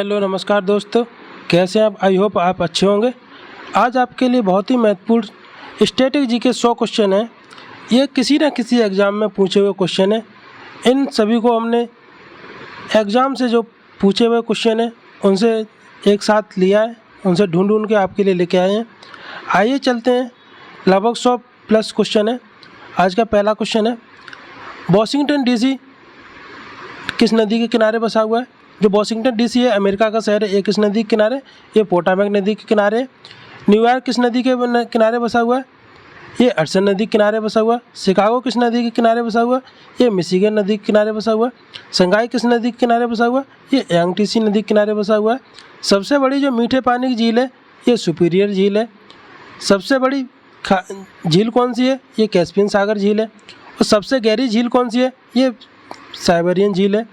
Hello नमस्कार दोस्तों, कैसे हैं आप? आई होप आप अच्छे होंगे। आज आपके लिए बहुत ही महत्वपूर्ण स्टैटिक जी के 100 क्वेश्चन हैं। ये किसी न किसी एग्ज़ाम में पूछे हुए क्वेश्चन हैं। इन सभी को हमने एग्ज़ाम से जो पूछे हुए क्वेश्चन हैं उनसे एक साथ लिया है, उनसे ढूंढ के आपके लिए लेके आए हैं। आइए चलते हैं। लगभग 100 प्लस क्वेश्चन है। आज का पहला क्वेश्चन है, वॉशिंगटन डीसी किस नदी के किनारे बसा हुआ है? जो वॉशिंगटन डीसी है अमेरिका का शहर है, ये किस नदी के किनारे? ये पोटामेक नदी के किनारे है। न्यूयॉर्क किस नदी के किनारे बसा हुआ है? ये हडसन नदी के किनारे बसा हुआ है। शिकागो किस नदी के किनारे बसा हुआ है? ये मिशिगन नदी के किनारे बसा हुआ है। शंघाई किस नदी के किनारे बसा हुआ है? ये यांगटीसी नदी के किनारे बसा हुआ है। सबसे बड़ी जो मीठे पानी की झील है ये सुपीरियर झील है। सबसे बड़ी झील कौन सी है? ये कैस्पियन सागर झील है। और सबसे गहरी झील कौन सी है? ये साइबेरियन झील है।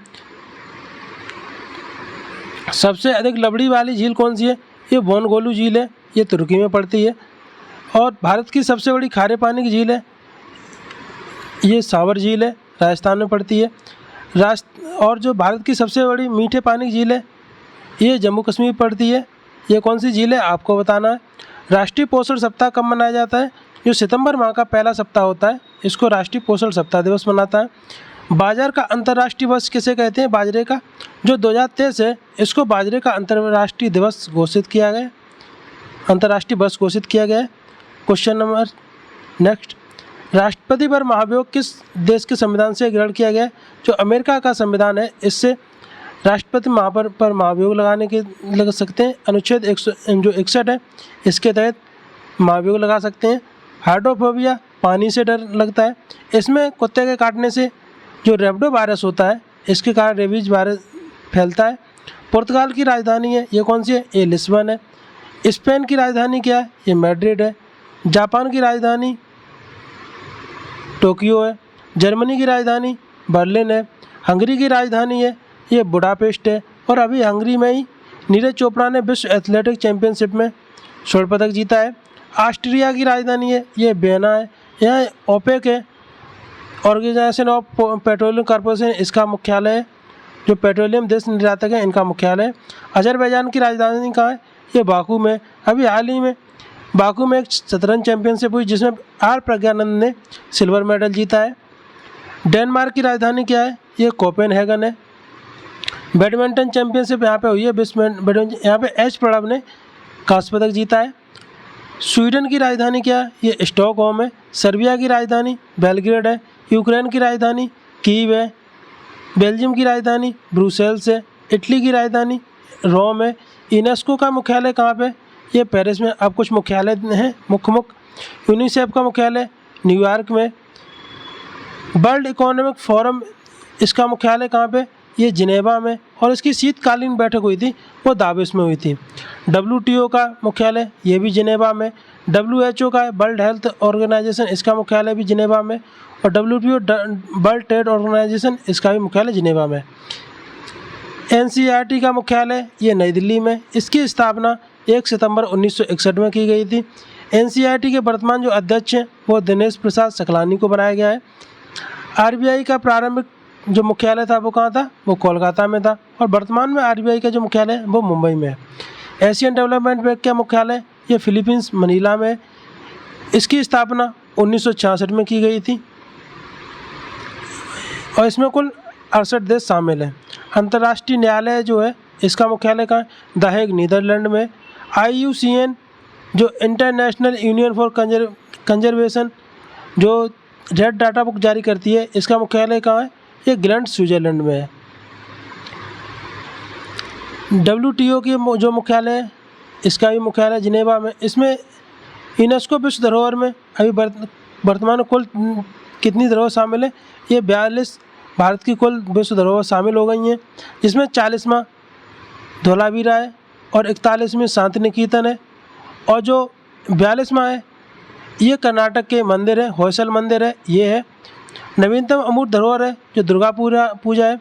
सबसे अधिक लवड़ी वाली झील कौन सी है? ये बोनगोलू झील है, ये तुर्की में पड़ती है। और भारत की सबसे बड़ी खारे पानी की झील है ये सावर झील है, राजस्थान में पड़ती है। और जो भारत की सबसे बड़ी मीठे पानी की झील है ये जम्मू कश्मीर पड़ती है। ये कौन सी झील है आपको बताना है। राष्ट्रीय पोषण सप्ताह कब मनाया जाता है? जो सितंबर माह का पहला सप्ताह होता है इसको राष्ट्रीय पोषण सप्ताह दिवस मनाता है। बाजार का अंतर्राष्ट्रीय वर्ष किसे कहते हैं? बाजरे का। जो 2023 है इसको बाजरे का अंतर्राष्ट्रीय दिवस घोषित किया गया, अंतर्राष्ट्रीय वर्ष घोषित किया गया है। क्वेश्चन नंबर नेक्स्ट, राष्ट्रपति पर महाभियोग किस देश के संविधान से ग्रहण किया गया है? जो अमेरिका का संविधान है इससे राष्ट्रपति पर महाभियोग लगा सकते हैं। अनुच्छेद 61 है इसके तहत महाभियोग लगा सकते हैं। हाइड्रोफोबिया पानी से डर लगता है। इसमें कुत्ते के काटने से जो रेबडो वायरस होता है इसके कारण रेबीज वायरस फैलता है। पुर्तगाल की राजधानी है ये कौन सी है? ये लिस्बन है। स्पेन की राजधानी क्या है? ये मैड्रिड है। जापान की राजधानी टोक्यो है। जर्मनी की राजधानी बर्लिन है। हंगरी की राजधानी है ये बुडापेस्ट है। और अभी हंगरी में ही नीरज चोपड़ा ने विश्व एथलेटिक चैंपियनशिप में स्वर्ण पदक जीता है। ऑस्ट्रिया की राजधानी है ये वियना है। यहाँ ओपेक है, ऑर्गेनाइजेशन ऑफ पेट्रोलियम कॉरपोरेशन, इसका मुख्यालय है। जो पेट्रोलियम देश निर्यातक है इनका मुख्यालय है। अजरबैजान की राजधानी कहाँ है? ये बाकू में। अभी हाल ही में बाकू में एक शतरंज चैंपियनशिप हुई जिसमें आर प्रज्ञानंद ने सिल्वर मेडल जीता है। डेनमार्क की राजधानी क्या है? ये कोपेनहेगन है। बैडमिंटन चैंपियनशिप यहाँ पे हुई है बैडमिंटन, यहाँ पे एच प्रणब ने कांस्य पदक जीता है। स्वीडन की राजधानी क्या है? ये स्टॉकहोम है। सर्बिया की राजधानी बेलग्रेड है। यूक्रेन की राजधानी कीव है। बेल्जियम की राजधानी ब्रुसेल्स है। इटली की राजधानी रोम है। यूनेस्को का मुख्यालय कहाँ पे? ये पेरिस में। अब कुछ मुख्यालय हैं मुख्य। यूनिसेफ का मुख्यालय न्यूयॉर्क में। वर्ल्ड इकोनॉमिक फोरम इसका मुख्यालय कहाँ पे? ये जिनेवा में। और इसकी शीतकालीन बैठक हुई थी वो दावोस में हुई थी। WTO का मुख्यालय ये भी जिनेवा में। WHO का वर्ल्ड हेल्थ ऑर्गेनाइजेशन इसका मुख्यालय भी जिनेवा में। और WTO वर्ल्ड ट्रेड ऑर्गेनाइजेशन इसका भी मुख्यालय जिनेवा में। NCERT का मुख्यालय ये नई दिल्ली में। इसकी स्थापना 1 सितंबर 1961 में की गई थी। NCERT के वर्तमान जो अध्यक्ष हैं वो दिनेश प्रसाद सकलानी को बनाया गया है। RBI का प्रारंभिक जो मुख्यालय था वो कहाँ था? वो कोलकाता में था। और वर्तमान में RBI का जो मुख्यालय है वो मुंबई में है। एशियन डेवलपमेंट बैंक का मुख्यालय ये फिलीपींस मनीला में है। इसकी स्थापना 1966 में की गई थी और इसमें कुल 68 देश शामिल हैं। अंतर्राष्ट्रीय न्यायालय जो है इसका मुख्यालय कहाँ है? द हेग नीदरलैंड में। IUCN जो इंटरनेशनल यूनियन फॉर कंजर्वेशन जो रेड डाटा बुक जारी करती है इसका मुख्यालय कहाँ है? ये ग्लैंड स्विट्जरलैंड में है। WTO की जो मुख्यालय है इसका भी मुख्यालय जिनेवा में। इसमें यूनेस्को विश्व धरोहर में अभी वर्तमान में कुल कितनी धरोहर शामिल है? ये 42 भारत की कुल विश्व धरोहर शामिल हो गई हैं, जिसमें 40वां धोलावीरा है और 41वें शांति निकेतन है। और जो 42वां है ये कर्नाटक के मंदिर है, होयसल मंदिर है ये है। नवीनतम अमूर्त धरोहर है जो दुर्गा पूजा है।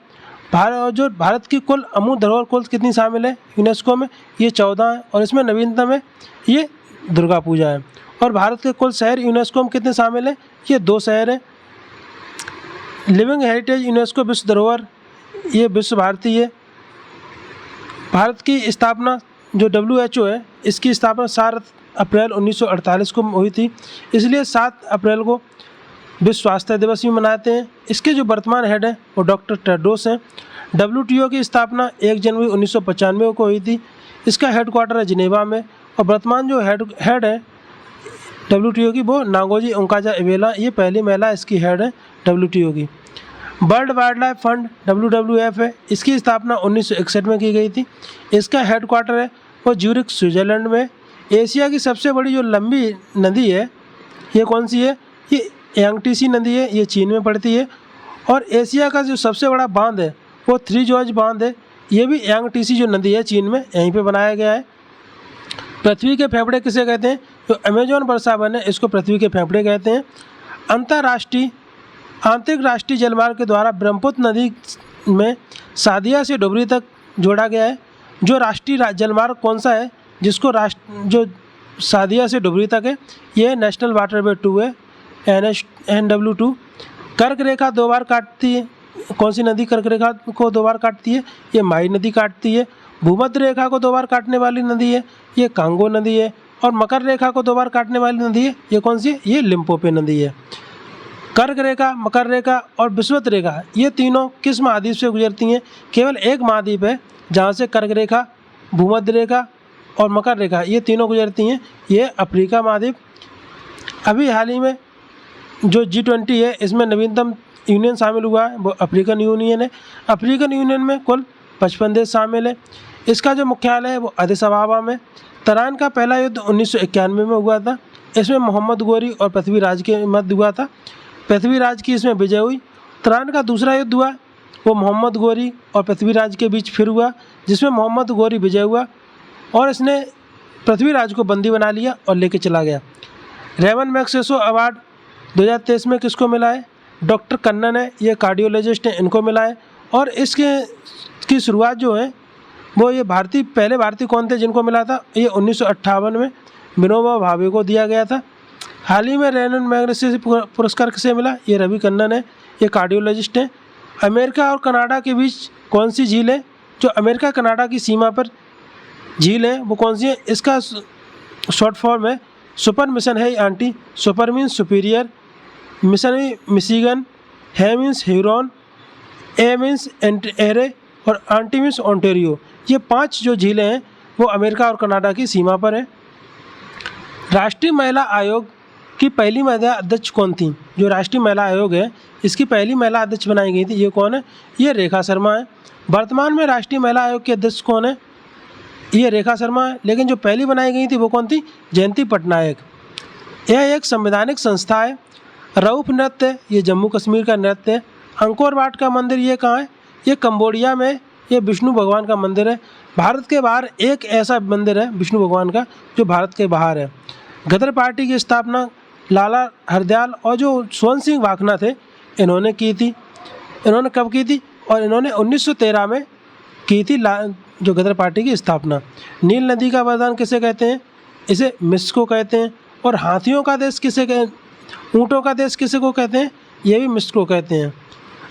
जो भारत की कुल अमूर्त धरोहर कुल कितनी शामिल है यूनेस्को में? ये 14 है और इसमें नवीनतम है ये दुर्गा पूजा है। और भारत के कुल शहर यूनेस्को में कितने शामिल हैं? ये 2 शहर हैं। लिविंग हेरिटेज यूनेस्को विश्व धरोहर ये विश्व भारती है। भारत की स्थापना जो WHO है, इसकी स्थापना 7 अप्रैल 1948 को हुई थी, इसलिए 7 अप्रैल को विश्व स्वास्थ्य दिवस भी मनाते हैं। इसके जो वर्तमान हेड हैं वो डॉक्टर टेड्रोस हैं। WTO की स्थापना 1 जनवरी 1995 को हुई थी। इसका हेडक्वार्टर है जिनेवा में, और वर्तमान जो हेड है WTO की वो नागोजी ओंकाजा-इवेला, ये पहली महिला इसकी हेड है WTO की। World wild life fund WWF है, इसकी स्थापना 1961 में की गई थी। इसका हेडक्वार्टर है वो ज्यूरिख स्विट्ज़रलैंड में। एशिया की सबसे बड़ी जो लंबी नदी है ये कौन सी है? ये यांगटीसी नदी है, ये चीन में पड़ती है। और एशिया का जो सबसे बड़ा बांध है वो 3 जॉर्ज बांध है, ये भी यांगटीसी जो नदी है चीन में, यहीं पे बनाया गया है। पृथ्वी के फेफड़े किसे कहते हैं? जो अमेजोन वर्षा वन है इसको पृथ्वी के फेफड़े कहते हैं। आंतरिक राष्ट्रीय जलमार्ग के द्वारा ब्रह्मपुत्र नदी में सादिया से डुबरी तक जोड़ा गया है। जो राष्ट्रीय जलमार्ग कौन सा है जिसको जो सादिया से डुबरी तक है? ये नेशनल वाटरवे 2 है, NW2। कर्क रेखा 2 बार काटती है, कौन सी नदी कर्क रेखा को 2 बार काटती है? ये माई नदी काटती है। भूमध्य रेखा को 2 बार काटने वाली नदी है, ये कांगो नदी है। और मकर रेखा को 2 बार काटने वाली नदी है, ये कौन सी है? ये लिम्पोपो नदी है। कर्क रेखा, मकर रेखा और विषुवत रेखा, ये तीनों किस महाद्वीप से गुजरती हैं? केवल एक महाद्वीप है जहाँ से कर्क रेखा, भूमध्य रेखा और मकर रेखा ये तीनों गुजरती हैं, ये अफ्रीका महाद्वीप। अभी हाल ही में जो G20 है इसमें नवीनतम यूनियन शामिल हुआ है वो अफ्रीकन यूनियन है। अफ्रीकन यूनियन में कुल 55 देश शामिल है। इसका जो मुख्यालय है वो अदिस अबाबा में। तराइन का पहला युद्ध 1991 में हुआ था। इसमें मोहम्मद गोरी और पृथ्वीराज के मध्य हुआ था। पृथ्वीराज की इसमें विजय हुई। तराइन का दूसरा युद्ध हुआ वो मोहम्मद गोरी और पृथ्वीराज के बीच फिर हुआ, जिसमें मोहम्मद गोरी विजय हुआ और इसने पृथ्वीराज को बंदी बना लिया और लेके चला गया। रेमन मैग्सेसे अवार्ड 2023 में किसको मिला है? डॉक्टर कन्नन है, ये कार्डियोलॉजिस्ट हैं, इनको मिला है। और इसकी शुरुआत जो है वो ये पहले भारतीय कौन थे जिनको मिला था? ये 1958 में विनोबा भावे को दिया गया था। हाल ही में रेमन मैग्सेसे पुरस्कार किसे मिला? ये रवि कन्नन है, ये कार्डियोलॉजिस्ट हैं। अमेरिका और कनाडा के बीच कौन सी झील है? जो अमेरिका कनाडा की सीमा पर झील है वो कौन सी है? इसका शॉर्ट फॉर्म है सुपर मिशन है aunty. Super means superior, mission Michigan, है मीन्स ह्यूरॉन, ए मीन्स एरे और आंटी मीन्स ओंटारियो। ये 5 जो झीलें हैं वो अमेरिका और कनाडा की सीमा पर हैं। राष्ट्रीय महिला आयोग की पहली महिला अध्यक्ष कौन थी? जो राष्ट्रीय महिला आयोग है इसकी पहली महिला अध्यक्ष बनाई गई थी, ये कौन है? ये रेखा शर्मा है। वर्तमान में राष्ट्रीय महिला आयोग के अध्यक्ष कौन है? ये रेखा शर्मा है। लेकिन जो पहली बनाई गई थी वो कौन थी? जयंती पटनायक। यह एक संवैधानिक संस्था है। रऊफ नृत्य ये जम्मू कश्मीर का नृत्य है। अंकोर वाट का मंदिर ये कहाँ है? ये कंबोडिया में, ये विष्णु भगवान का मंदिर है। भारत के बाहर एक ऐसा मंदिर है विष्णु भगवान का जो भारत के बाहर है। गदर पार्टी की स्थापना लाला हरदयाल और जो स्वर्ण सिंह भाखना थे इन्होंने की थी। इन्होंने कब की थी? और इन्होंने 1913 में की थी जो गदर पार्टी की स्थापना। नील नदी का वरदान किसे कहते हैं? इसे मिस्र को कहते हैं। और हाथियों का देश किसे ऊँटों का देश किसे को कहते हैं? ये भी मिस्र को कहते हैं।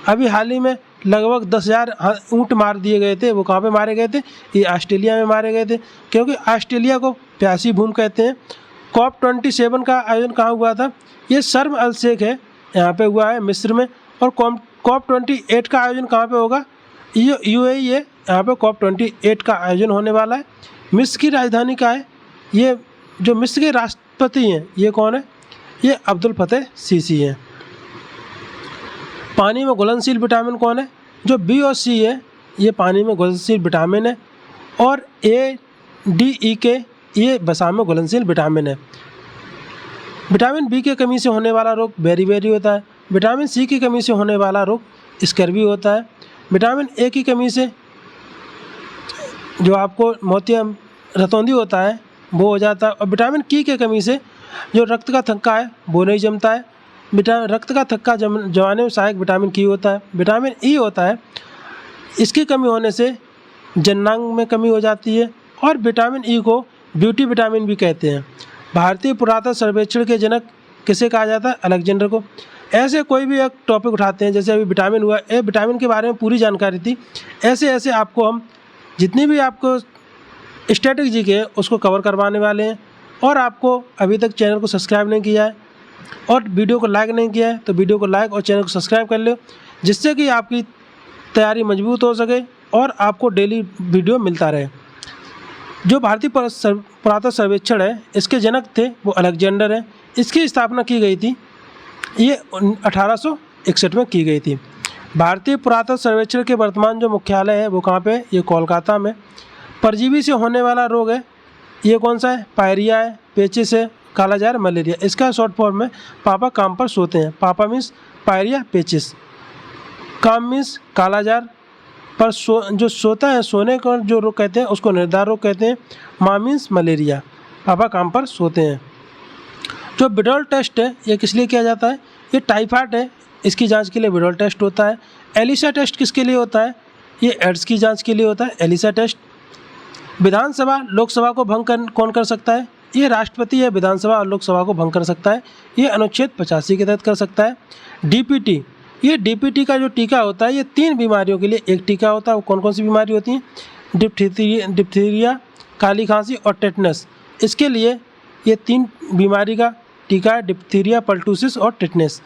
अभी हाल ही में लगभग 10,000 ऊँट मार दिए गए थे। वो कहाँ पे मारे गए थे? ये ऑस्ट्रेलिया में मारे गए थे, क्योंकि ऑस्ट्रेलिया को प्यासी भूमि कहते हैं। COP27 का आयोजन कहाँ हुआ था? ये शर्म अल शेख है, यहाँ पे हुआ है मिस्र में। और COP28 का आयोजन कहाँ पे होगा? ये UAE है, यहाँ पे COP28 का आयोजन होने वाला है। मिस्र की राजधानी क्या है? ये जो मिस्र के राष्ट्रपति हैं ये कौन है? ये अब्दुल फतेह सीसी हैं। पानी में घुलनशील विटामिन कौन है? जो B और C है ये पानी में घुलनशील विटामिन है। और A, D, E, K ये वसा में घुलनशील विटामिन है। विटामिन B की कमी से होने वाला रोग बेरीबेरी होता है। विटामिन C की कमी से होने वाला रोग स्कर्वी होता है। विटामिन A की कमी से जो आपको मोतिया रतौंधी होता है वो हो जाता है। और विटामिन K की कमी से जो रक्त का थक्का है वो नहीं जमता है। रक्त का थक्का जमाने में सहायक विटामिन K होता है। विटामिन E होता है, इसकी कमी होने से जननांग में कमी हो जाती है। और विटामिन E को ब्यूटी विटामिन भी कहते हैं। भारतीय पुरातत्व सर्वेक्षण के जनक किसे कहा जाता है? अलेक्जेंडर को। ऐसे कोई भी एक टॉपिक उठाते हैं, जैसे अभी विटामिन हुआ, विटामिन के बारे में पूरी जानकारी थी, ऐसे ऐसे आपको हम जितनी भी आपको स्टैटिक जीके है उसको कवर करवाने वाले हैं। और आपको अभी तक चैनल को सब्सक्राइब नहीं किया है और वीडियो को लाइक नहीं किया है तो वीडियो को लाइक और चैनल को सब्सक्राइब कर लो, जिससे कि आपकी तैयारी मजबूत हो सके और आपको डेली वीडियो मिलता रहे। जो भारतीय पुरातत्व सर्वेक्षण है इसके जनक थे वो अलेक्जेंडर है। इसकी स्थापना की गई थी, ये 1861 में की गई थी। भारतीय पुरातत्व सर्वेक्षण के वर्तमान जो मुख्यालय है वो कहाँ पे है? ये कोलकाता में। परजीवी से होने वाला रोग है ये कौन सा है? पायरिया है, पेचिस है, कालाजार, मलेरिया। इसका शॉर्ट फॉर्म में पापा काम पर सोते हैं। पापा मीन्स पायरिया, पेचिस। काम मीन्स कालाजार, पर जो सोता है, सोने का जो रोग कहते हैं उसको निर्धार रोग कहते हैं। माँ मीन्स मलेरिया। पापा काम पर सोते हैं। जो बिडोल टेस्ट है ये किस लिए किया जाता है? ये टाइफाइड है, इसकी जांच के लिए बिडोल टेस्ट होता है। एलिसा टेस्ट किसके लिए होता है? ये एड्स की जांच के लिए होता है, एलिसा टेस्ट। विधानसभा लोकसभा को भंग कौन कर सकता है? ये राष्ट्रपति है विधानसभा और लोकसभा को भंग कर सकता है, ये अनुच्छेद 85 के तहत कर सकता है। डीपीटी, ये डीपीटी का जो टीका होता है ये 3 बीमारियों के लिए एक टीका होता है। वो कौन कौन सी बीमारी होती हैं? डिप्थीरिया, काली खांसी और टेटनस। इसके लिए ये 3 बीमारी का टीका है, डिप्थीरिया, पर्टूसिस और टेटनस।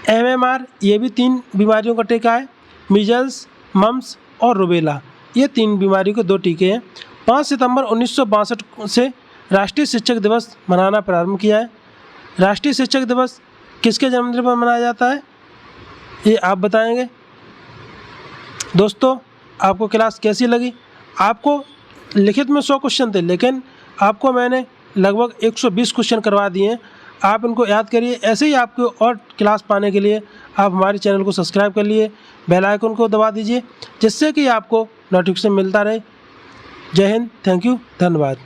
एमएमआर, ये भी 3 बीमारियों का टीका है, मीजल्स, मम्स और रुबेला। ये 3 बीमारियों के 2 टीके हैं। 5 सितंबर 1962 से राष्ट्रीय शिक्षक दिवस मनाना प्रारंभ किया है। राष्ट्रीय शिक्षक दिवस किसके जन्मदिन पर मनाया जाता है ये आप बताएंगे। दोस्तों आपको क्लास कैसी लगी? आपको लिखित में 100 क्वेश्चन थे लेकिन आपको मैंने लगभग 120 क्वेश्चन करवा दिए हैं। आप इनको याद करिए। ऐसे ही आपको और क्लास पाने के लिए आप हमारे चैनल को सब्सक्राइब कर लिए, बेल आइकन को दबा दीजिए जिससे कि आपको नोटिफिकेशन मिलता रहे। जय हिंद, थैंक यू, धन्यवाद।